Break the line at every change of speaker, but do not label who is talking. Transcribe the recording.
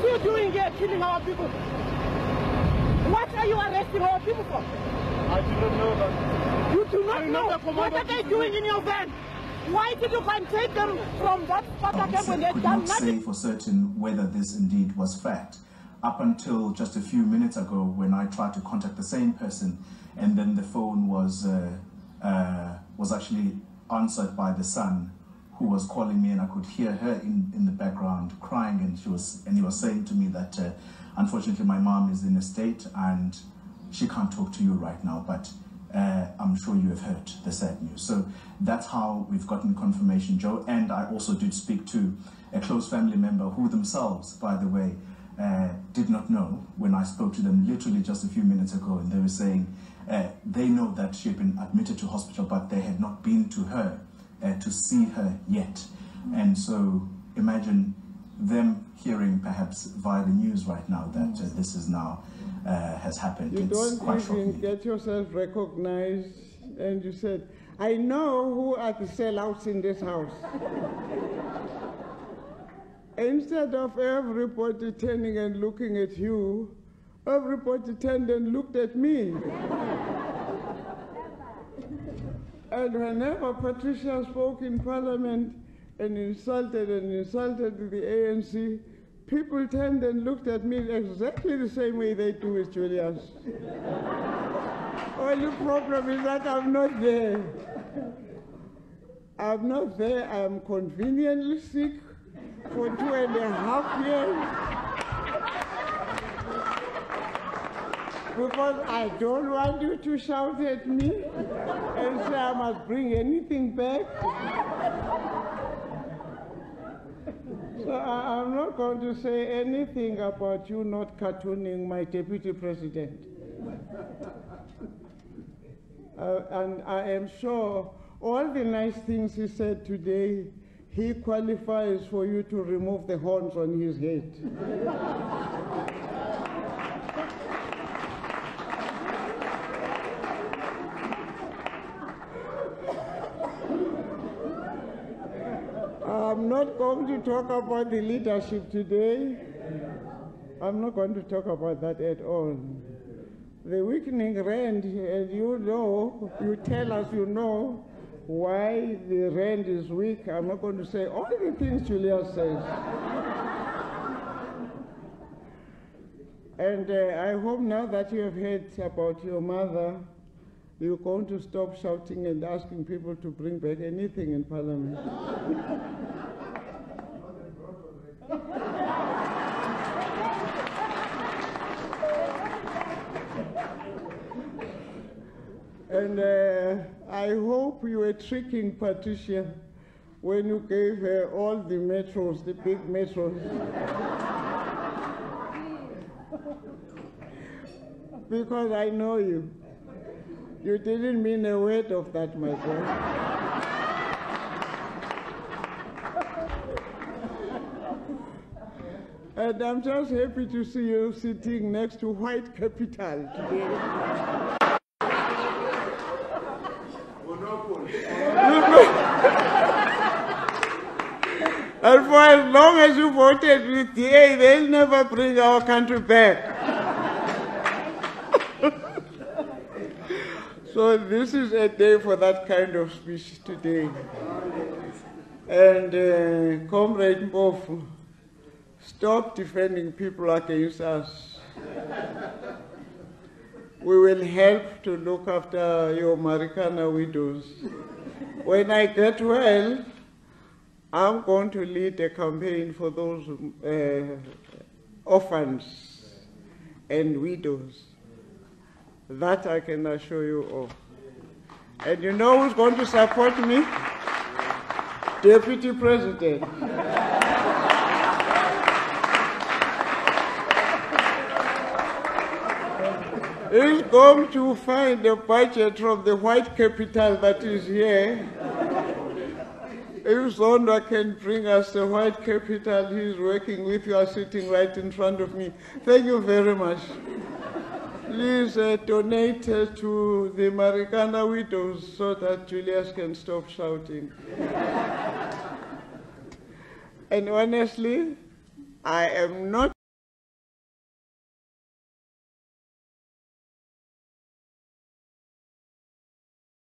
you doing here, killing our people? What are you arresting our people for?
I do not know that.
You do not know? What are they doing in your van? Why did you come take them from that Sparta camp when they've done nothing?
I could not say for certain whether this indeed was fact. Up until just a few minutes ago, when I tried to contact the same person, and then the phone was actually answered by the son, who was calling me, and I could hear her in the background crying, and he was saying to me that unfortunately my mom is in a state and she can't talk to you right now, but I'm sure you have heard the sad news. So that's how we've gotten confirmation, Joe. And I also did speak to a close family member who themselves, by the way, did not know when I spoke to them literally just a few minutes ago, and they were saying they know that she had been admitted to hospital, but they had not been to her to see her yet. And so imagine them hearing perhaps via the news right now that this is now has happened.
You
it's
don't
quite
even
shocking.
get yourself recognized, and you said, I know who are the sellouts in this house. Instead of everybody turning and looking at you, everybody turned and looked at me. And whenever Patricia spoke in Parliament and insulted the ANC, people turned and looked at me exactly the same way they do with Julius. Only problem is that I'm not there. I'm not there. I'm conveniently sick for 2.5 years. Because I don't want you to shout at me and say I must bring anything back. So I'm not going to say anything about you not cartooning my deputy president. And I am sure all the nice things he said today, he qualifies for you to remove the horns on his head. I'm not going to talk about the leadership today. I'm not going to talk about that at all. The weakening rand, and you tell us you know why the rand is weak. I'm not going to say all the things Julia says. And I hope now that you have heard about your mother, you're going to stop shouting and asking people to bring back anything in Parliament. And I hope you were tricking Patricia when you gave her all the metros, the big metros. Because I know you. You didn't mean a word of that, my boy. And I'm just happy to see you sitting next to White Capital today. And for as long as you voted with DA, they'll never bring our country back. So this is a day for that kind of speech today. And Comrade Mpofu, stop defending people against us. We will help to look after your Marikana widows. When I get well, I'm going to lead a campaign for those orphans and widows. That I can assure you of. And you know who's going to support me? Deputy President. He's going to find a budget from the White Capital that is here. If Zonda can bring us the White Capital, he's working with you, are sitting right in front of me. Thank you very much. Please donate to the Marikana widows so that Julius can stop shouting. And honestly, I am not